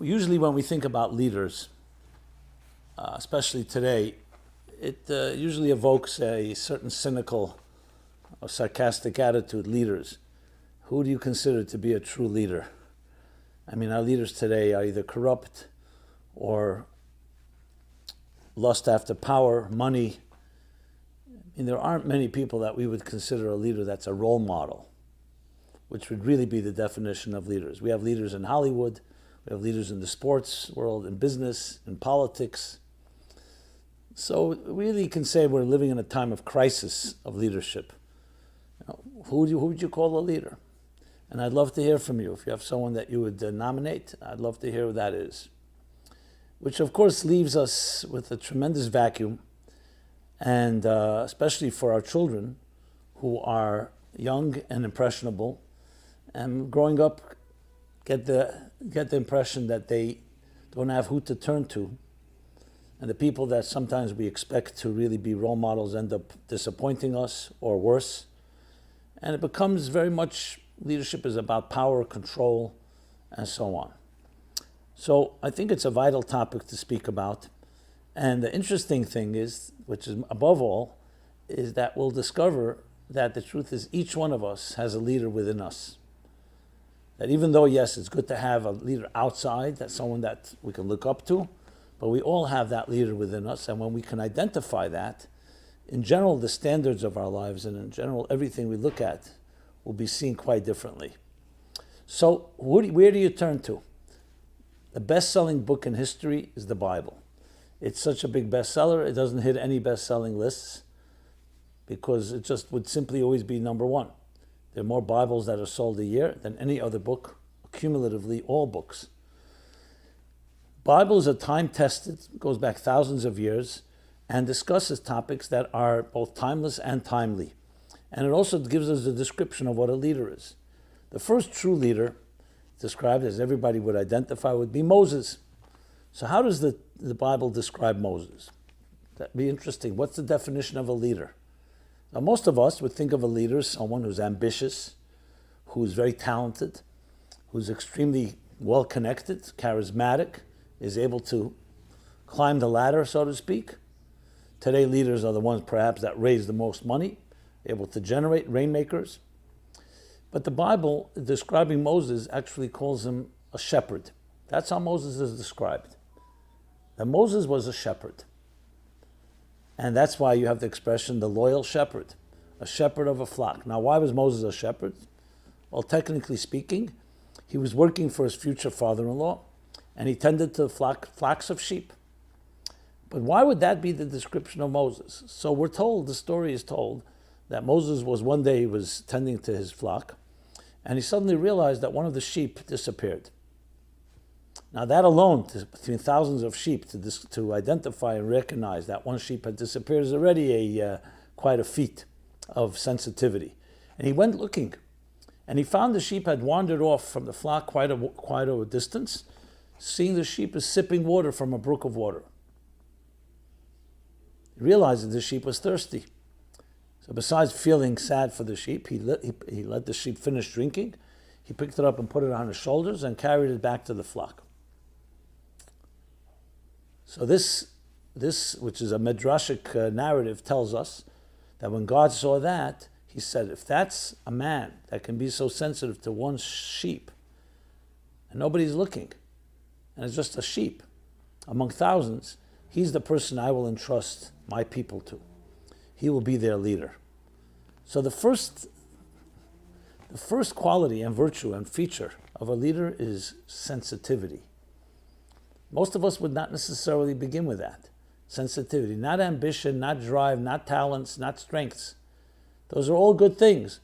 Usually when we think about leaders, especially today, it usually evokes a certain cynical or sarcastic attitude. Leaders. Who do you consider to be a true leader? I mean, our leaders today are either corrupt or lust after power, money. I mean, there aren't many people that we would consider a leader that's a role model, which would really be the definition of leaders. We have leaders in Hollywood, we have leaders in the sports world, in business, in politics. So really you can say we're living in a time of crisis of leadership. Who would you call a leader? And I'd love to hear from you. If you have someone that you would nominate, I'd love to hear who that is. Which of course leaves us with a tremendous vacuum, and especially for our children who are young and impressionable, and growing up get the impression that they don't have who to turn to, and the people that sometimes we expect to really be role models end up disappointing us or worse. And it becomes very much, leadership is about power, control, and so on. So I think it's a vital topic to speak about. And the interesting thing is, which is above all, is that we'll discover that the truth is each one of us has a leader within us. That even though, yes, it's good to have a leader outside, that's someone that we can look up to, but we all have that leader within us. And when we can identify that, in general, the standards of our lives and in general, everything we look at will be seen quite differently. So where do you turn to? The best-selling book in history is the Bible. It's such a big bestseller, it doesn't hit any best-selling lists because it just would simply always be number one. There are more Bibles that are sold a year than any other book, cumulatively all books. Bibles are time-tested, goes back thousands of years, and discusses topics that are both timeless and timely. And it also gives us a description of what a leader is. The first true leader, described as everybody would identify, would be Moses. So how does the Bible describe Moses? That'd be interesting. What's the definition of a leader? Now, most of us would think of a leader as someone who's ambitious, who's very talented, who's extremely well-connected, charismatic, is able to climb the ladder, so to speak. Today, leaders are the ones perhaps that raise the most money, able to generate rainmakers. But the Bible, describing Moses, actually calls him a shepherd. That's how Moses is described. That Moses was a shepherd. And that's why you have the expression, the loyal shepherd, a shepherd of a flock. Now, why was Moses a shepherd? Well, technically speaking, he was working for his future father-in-law, and he tended to flocks of sheep. But why would that be the description of Moses? So we're told, the story is told, that Moses was one day, he was tending to his flock, and he suddenly realized that one of the sheep disappeared. Now that alone, between thousands of sheep, to identify and recognize that one sheep had disappeared is already quite a feat of sensitivity. And he went looking, and he found the sheep had wandered off from the flock quite a distance, seeing the sheep is sipping water from a brook of water. He realized that the sheep was thirsty. So besides feeling sad for the sheep, he let the sheep finish drinking. He picked it up and put it on his shoulders and carried it back to the flock. So this which is a midrashic narrative, tells us that when God saw that, he said, if that's a man that can be so sensitive to one sheep, and nobody's looking, and it's just a sheep among thousands, he's the person I will entrust my people to. He will be their leader. So the first quality and virtue and feature of a leader is sensitivity. Most of us would not necessarily begin with that. Sensitivity, not ambition, not drive, not talents, not strengths. Those are all good things.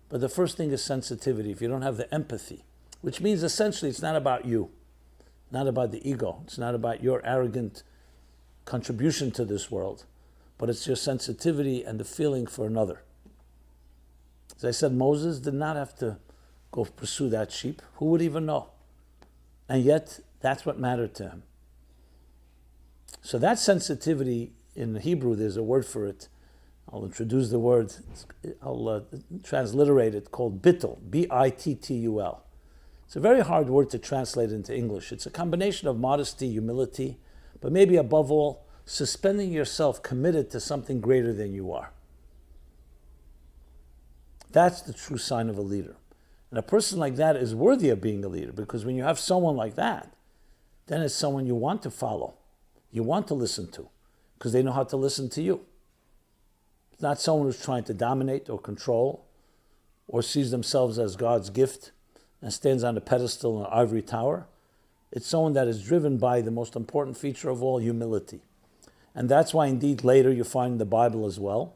But the first thing is sensitivity. If you don't have the empathy, which means essentially it's not about you, not about the ego. It's not about your arrogant contribution to this world, but it's your sensitivity and the feeling for another. As I said, Moses did not have to go pursue that sheep. Who would even know? And yet, that's what mattered to him. So that sensitivity, in Hebrew, there's a word for it. I'll introduce the word. I'll transliterate it, called bittul, B-I-T-T-U-L. It's a very hard word to translate into English. It's a combination of modesty, humility, but maybe above all, suspending yourself committed to something greater than you are. That's the true sign of a leader. And a person like that is worthy of being a leader, because when you have someone like that, then it's someone you want to follow, you want to listen to, because they know how to listen to you. It's not someone who's trying to dominate or control or sees themselves as God's gift and stands on a pedestal in an ivory tower. It's someone that is driven by the most important feature of all, humility. And that's why indeed later you find in the Bible as well,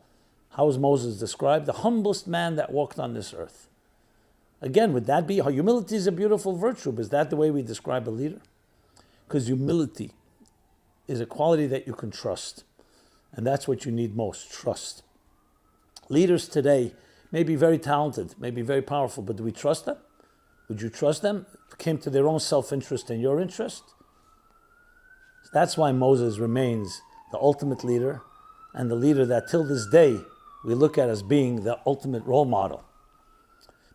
how is Moses described? The humblest man that walked on this earth. Again, would that be, humility is a beautiful virtue, but is that the way we describe a leader? Because humility is a quality that you can trust. And that's what you need most, trust. Leaders today may be very talented, may be very powerful, but do we trust them? Would you trust them? It came to their own self-interest and your interest? That's why Moses remains the ultimate leader, and the leader that till this day we look at as being the ultimate role model.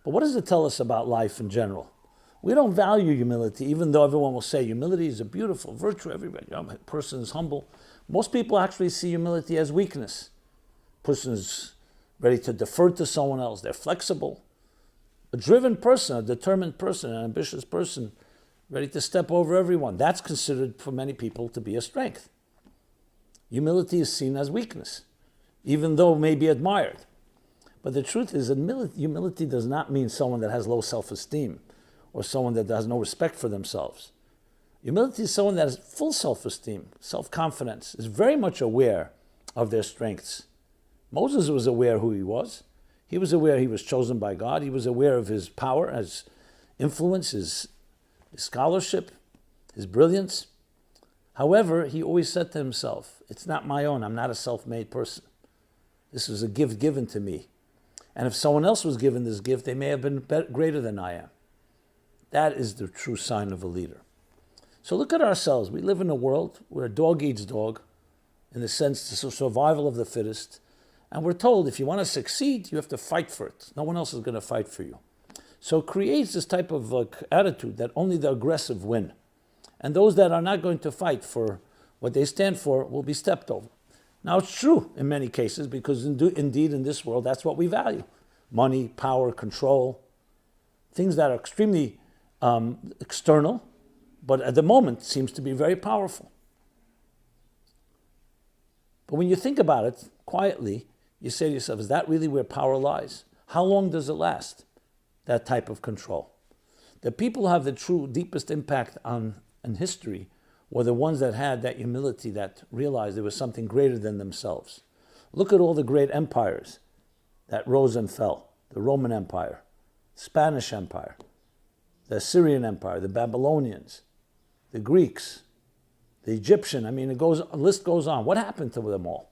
But what does it tell us about life in general? We don't value humility, even though everyone will say humility is a beautiful virtue. Everybody, a person is humble. Most people actually see humility as weakness. A person is ready to defer to someone else. They're flexible. A driven person, a determined person, an ambitious person, ready to step over everyone. That's considered for many people to be a strength. Humility is seen as weakness, even though it may be admired. But the truth is, humility does not mean someone that has low self-esteem or someone that has no respect for themselves. Humility is someone that has full self-esteem, self-confidence, is very much aware of their strengths. Moses was aware who he was. He was aware he was chosen by God. He was aware of his power, his influence, his scholarship, his brilliance. However, he always said to himself, it's not my own. I'm not a self-made person. This was a gift given to me. And if someone else was given this gift, they may have been greater than I am. That is the true sign of a leader. So look at ourselves. We live in a world where dog eats dog, in the sense the survival of the fittest. And we're told if you want to succeed, you have to fight for it. No one else is going to fight for you. So it creates this type of attitude that only the aggressive win. And those that are not going to fight for what they stand for will be stepped over. Now, it's true in many cases, because indeed in this world, that's what we value. Money, power, control, things that are extremely external, but at the moment seems to be very powerful. But when you think about it quietly, you say to yourself, is that really where power lies? How long does it last, that type of control? The people who have the true deepest impact in history were the ones that had that humility, that realized there was something greater than themselves. Look at all the great empires that rose and fell. The Roman Empire, Spanish Empire, the Assyrian Empire, the Babylonians, the Greeks, the Egyptian. I mean, a list goes on. What happened to them all?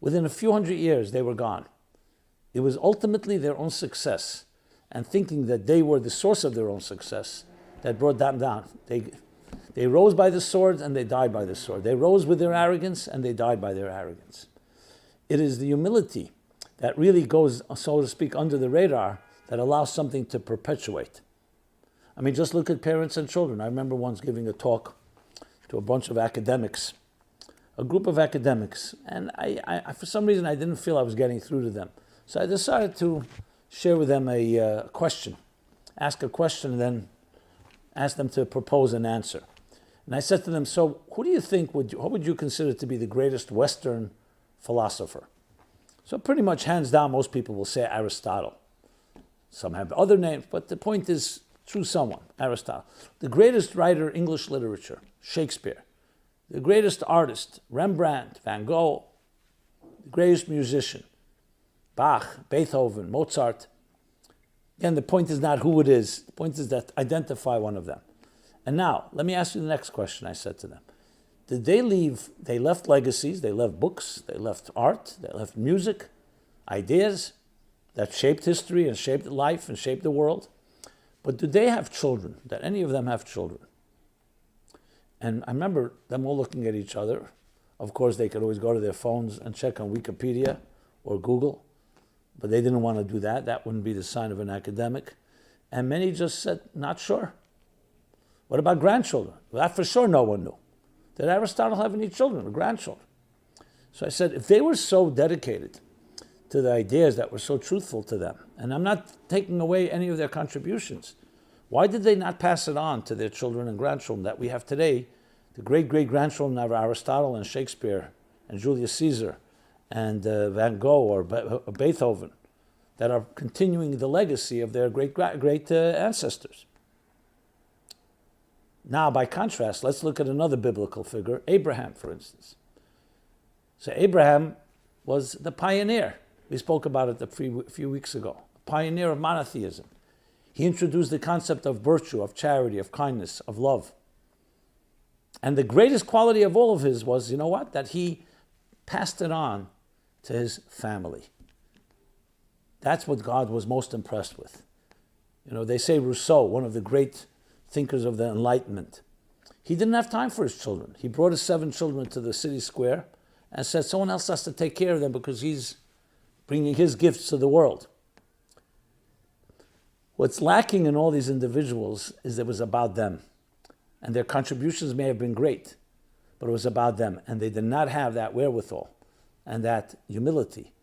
Within a few hundred years, they were gone. It was ultimately their own success and thinking that they were the source of their own success that brought them down. They rose by the sword and they died by the sword. They rose with their arrogance and they died by their arrogance. It is the humility that really goes, so to speak, under the radar that allows something to perpetuate. I mean, just look at parents and children. I remember once giving a talk to a bunch of academics, a group of academics, and I for some reason I didn't feel I was getting through to them. So I decided to share with them a question, ask a question and then ask them to propose an answer. And I said to them, so who do you think, what would you consider to be the greatest Western philosopher? So pretty much hands down, most people will say Aristotle. Some have other names, but the point is, choose someone, Aristotle. The greatest writer, English literature, Shakespeare. The greatest artist, Rembrandt, Van Gogh. The greatest musician, Bach, Beethoven, Mozart. Again, the point is not who it is. The point is that identify one of them. And now, let me ask you the next question, I said to them. Did they leave, they left legacies, they left books, they left art, they left music, ideas that shaped history and shaped life and shaped the world. But do they have children? Did any of them have children? And I remember them all looking at each other. Of course, they could always go to their phones and check on Wikipedia or Google, but they didn't want to do that. That wouldn't be the sign of an academic. And many just said, not sure. What about grandchildren? Well, that for sure no one knew. Did Aristotle have any children or grandchildren? So I said, if they were so dedicated to the ideas that were so truthful to them, and I'm not taking away any of their contributions, why did they not pass it on to their children and grandchildren that we have today, the great-great-grandchildren of Aristotle and Shakespeare and Julius Caesar and Van Gogh or Beethoven, that are continuing the legacy of their great ancestors? Now, by contrast, let's look at another biblical figure, Abraham, for instance. So Abraham was the pioneer. We spoke about it a few weeks ago. A pioneer of monotheism. He introduced the concept of virtue, of charity, of kindness, of love. And the greatest quality of all of his was, you know what? That he passed it on to his family. That's what God was most impressed with. You know, they say Rousseau, one of the great thinkers of the Enlightenment, he didn't have time for his children. He brought his 7 children to the city square and said someone else has to take care of them because he's bringing his gifts to the world. What's lacking in all these individuals is it was about them. And their contributions may have been great, but it was about them. And they did not have that wherewithal and that humility,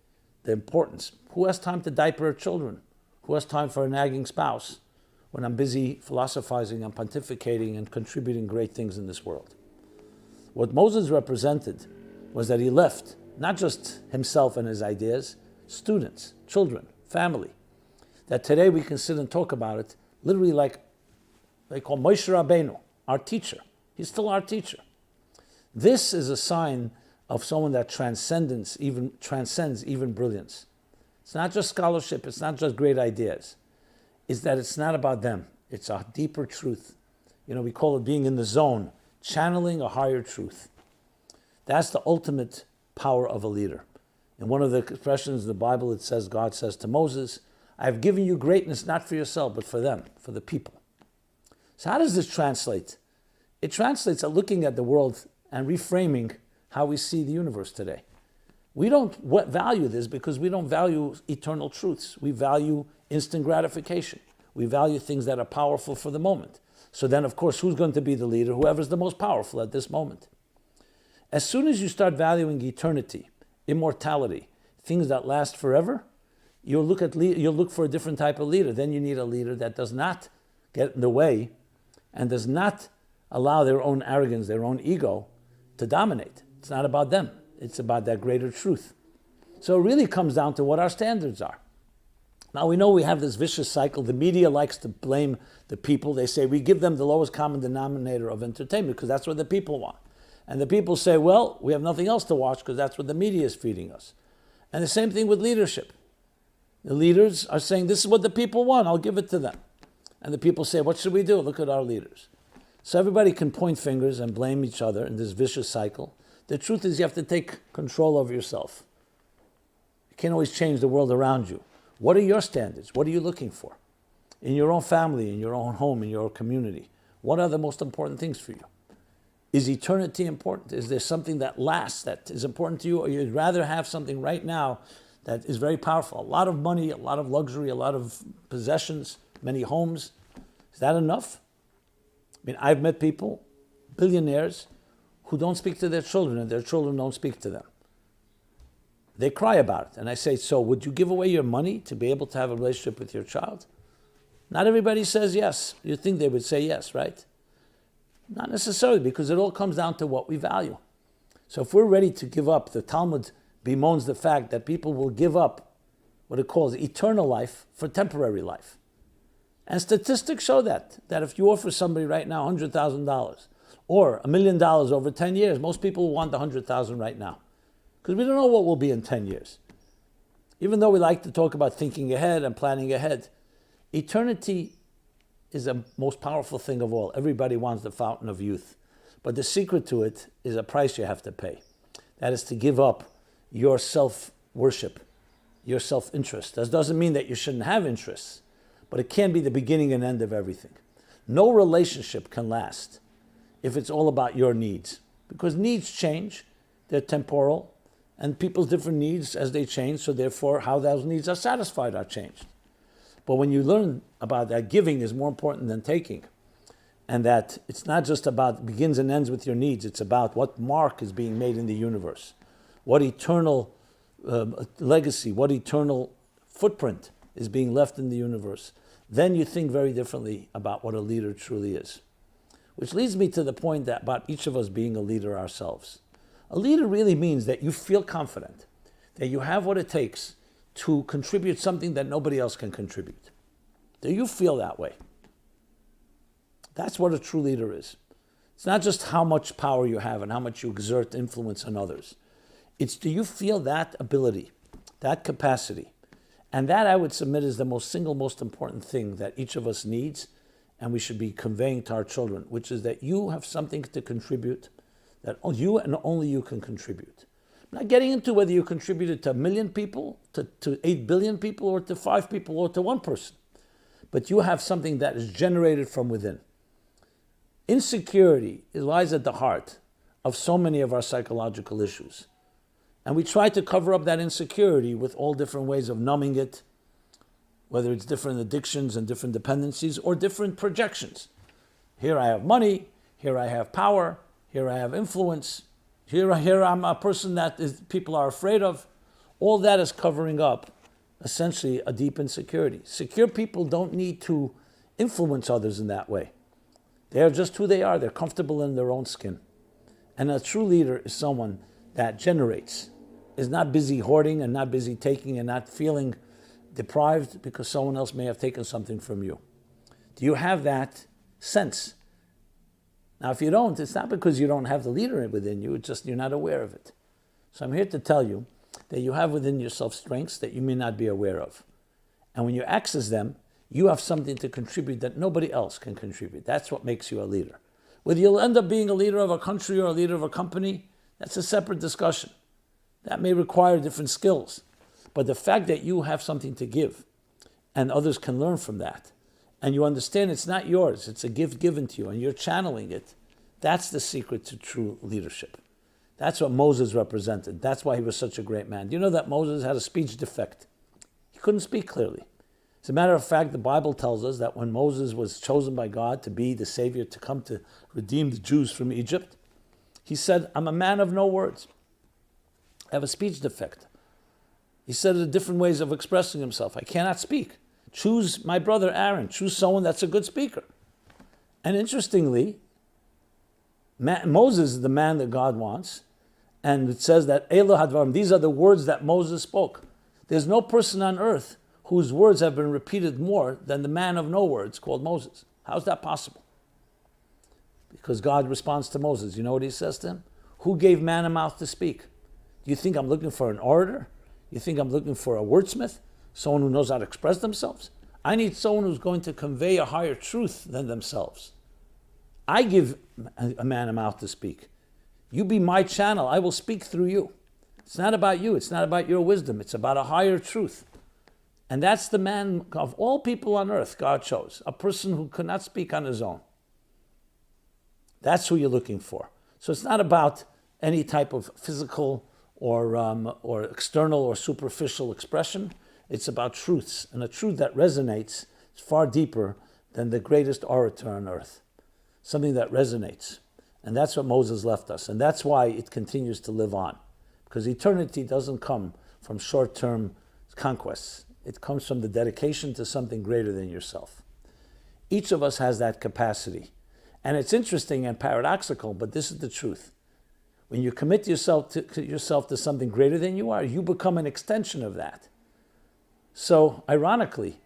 the importance. Who has time to diaper children? Who has time for a nagging spouse when I'm busy philosophizing and pontificating and contributing great things in this world? What Moses represented was that he left not just himself and his ideas, students, children, family, that today we can sit and talk about it literally like they call Moshe Rabbeinu, our teacher. He's still our teacher. This is a sign of someone that transcends even brilliance. It's not just scholarship, it's not just great ideas. It's that it's not about them. It's a deeper truth. You know, we call it being in the zone, channeling a higher truth. That's the ultimate power of a leader. In one of the expressions in the Bible, it says, God says to Moses, I have given you greatness not for yourself, but for them, for the people. So how does this translate? It translates at looking at the world and reframing how we see the universe today. We don't value this because we don't value eternal truths. We value instant gratification. We value things that are powerful for the moment. So then, of course, who's going to be the leader? Whoever's the most powerful at this moment. As soon as you start valuing eternity, immortality, things that last forever, you'll look for a different type of leader. Then you need a leader that does not get in the way and does not allow their own arrogance, their own ego to dominate. It's not about them. It's about that greater truth. So it really comes down to what our standards are. Now we know we have this vicious cycle. The media likes to blame the people. They say we give them the lowest common denominator of entertainment because that's what the people want. And the people say, well, we have nothing else to watch because that's what the media is feeding us. And the same thing with leadership. The leaders are saying, this is what the people want, I'll give it to them. And the people say, what should we do? Look at our leaders. So everybody can point fingers and blame each other in this vicious cycle. The truth is you have to take control of yourself. You can't always change the world around you. What are your standards? What are you looking for? In your own family, in your own home, in your community, what are the most important things for you? Is eternity important? Is there something that lasts, that is important to you, or you'd rather have something right now that is very powerful? A lot of money, a lot of luxury, a lot of possessions, many homes. Is that enough? I mean, I've met people, billionaires, who don't speak to their children and their children don't speak to them. They cry about it. And I say, so would you give away your money to be able to have a relationship with your child? Not everybody says yes. You'd think they would say yes, right? Not necessarily, because it all comes down to what we value. So if we're ready to give up, the Talmud bemoans the fact that people will give up what it calls eternal life for temporary life. And statistics show that if you offer somebody right now $100,000 or $1 million over 10 years, most people will want the $100,000 right now. Because we don't know what will be in 10 years. Even though we like to talk about thinking ahead and planning ahead, eternity is the most powerful thing of all. Everybody wants the fountain of youth. But the secret to it is a price you have to pay. That is to give up your self-worship, your self-interest. That doesn't mean that you shouldn't have interests, but it can be the beginning and end of everything. No relationship can last if it's all about your needs, because needs change, they're temporal, and people's different needs as they change, so therefore how those needs are satisfied are changed. But when you learn about that giving is more important than taking, and that it's not just about begins and ends with your needs, it's about what mark is being made in the universe, what eternal legacy, what eternal footprint is being left in the universe, then you think very differently about what a leader truly is. Which leads me to the point that about each of us being a leader ourselves. A leader really means that you feel confident, that you have what it takes to contribute something that nobody else can contribute. Do you feel that way? That's what a true leader is. It's not just how much power you have and how much you exert influence on others. It's, do you feel that ability, that capacity? And that, I would submit, is the most important thing that each of us needs and we should be conveying to our children, which is that you have something to contribute, that you and only you can contribute. I'm not getting into whether you contributed to 1 million people, to 8 billion people, or to 5 people, or to 1 person. But you have something that is generated from within. Insecurity lies at the heart of so many of our psychological issues. And we try to cover up that insecurity with all different ways of numbing it, whether it's different addictions and different dependencies or different projections. Here I have money, here I have power, here I have influence, here I'm a person that people are afraid of. All that is covering up, essentially, a deep insecurity. Secure people don't need to influence others in that way. They are just who they are. They're comfortable in their own skin. And a true leader is someone that generates, is not busy hoarding and not busy taking and not feeling deprived because someone else may have taken something from you. Do you have that sense? Now, if you don't, it's not because you don't have the leader within you, it's just you're not aware of it. So I'm here to tell you that you have within yourself strengths that you may not be aware of. And when you access them, you have something to contribute that nobody else can contribute. That's what makes you a leader. Whether you'll end up being a leader of a country or a leader of a company, that's a separate discussion. That may require different skills. But the fact that you have something to give and others can learn from that, and you understand it's not yours, it's a gift given to you, and you're channeling it, that's the secret to true leadership. That's what Moses represented. That's why he was such a great man. Do you know that Moses had a speech defect? He couldn't speak clearly. As a matter of fact, the Bible tells us that when Moses was chosen by God to be the Savior, to come to redeem the Jews from Egypt, he said, I'm a man of no words. I have a speech defect. He said it in different ways of expressing himself. I cannot speak. Choose my brother Aaron. Choose someone that's a good speaker. And interestingly, Moses is the man that God wants. And it says that Elo Hadvarim, these are the words that Moses spoke. There's no person on earth whose words have been repeated more than the man of no words called Moses. How's that possible? Because God responds to Moses. You know what he says to him? Who gave man a mouth to speak? Do you think I'm looking for an orator? You think I'm looking for a wordsmith? Someone who knows how to express themselves? I need someone who's going to convey a higher truth than themselves. I give a man a mouth to speak. You be my channel. I will speak through you. It's not about you. It's not about your wisdom. It's about a higher truth. And that's the man of all people on earth God chose, a person who could not speak on his own. That's who you're looking for. So it's not about any type of physical or external or superficial expression. It's about truths, and a truth that resonates is far deeper than the greatest orator on earth. Something that resonates. And that's what Moses left us. And that's why it continues to live on. Because eternity doesn't come from short-term conquests. It comes from the dedication to something greater than yourself. Each of us has that capacity. And it's interesting and paradoxical, but this is the truth. When you commit yourself to something greater than you are, you become an extension of that. So, ironically,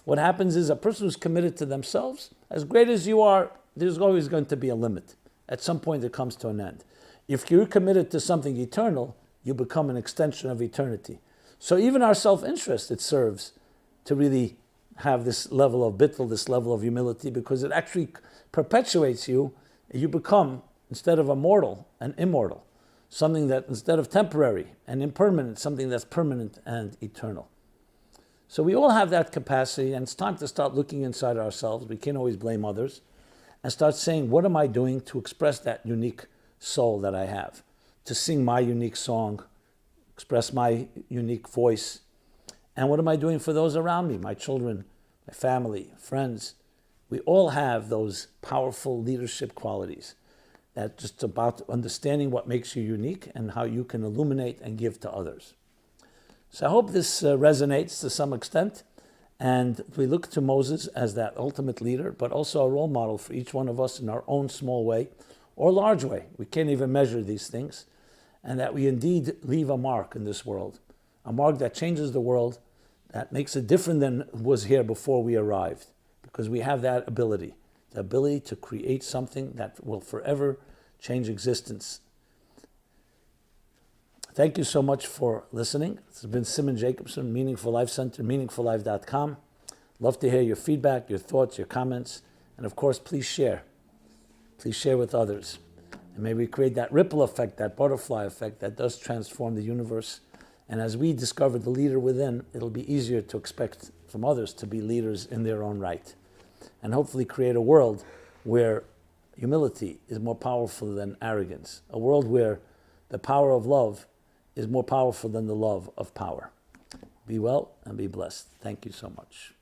what happens is a person who's committed to themselves, as great as you are, there's always going to be a limit. At some point it comes to an end. If you're committed to something eternal, you become an extension of eternity. So even our self-interest, it serves to really have this level of bittul, this level of humility, because it actually perpetuates you. You become, instead of a mortal, an immortal. Something that, instead of temporary and impermanent, something that's permanent and eternal. So we all have that capacity, and it's time to start looking inside ourselves. We can't always blame others. And start saying, what am I doing to express that unique soul that I have? To sing my unique song, express my unique voice. And what am I doing for those around me, my children, my family, friends. We all have those powerful leadership qualities. That's just about understanding what makes you unique and how you can illuminate and give to others. So I hope this resonates to some extent. And we look to Moses as that ultimate leader, but also a role model for each one of us in our own small way or large way. We can't even measure these things. And that we indeed leave a mark in this world, a mark that changes the world, that makes it different than was here before we arrived, because we have that ability, the ability to create something that will forever change existence. Thank you so much for listening. This has been Simon Jacobson, Meaningful Life Center, meaningfullife.com. Love to hear your feedback, your thoughts, your comments, and of course, please share. Please share with others. And may we create that ripple effect, that butterfly effect that does transform the universe. And as we discover the leader within, it'll be easier to expect from others to be leaders in their own right. And hopefully create a world where humility is more powerful than arrogance. A world where the power of love is more powerful than the love of power. Be well and be blessed. Thank you so much.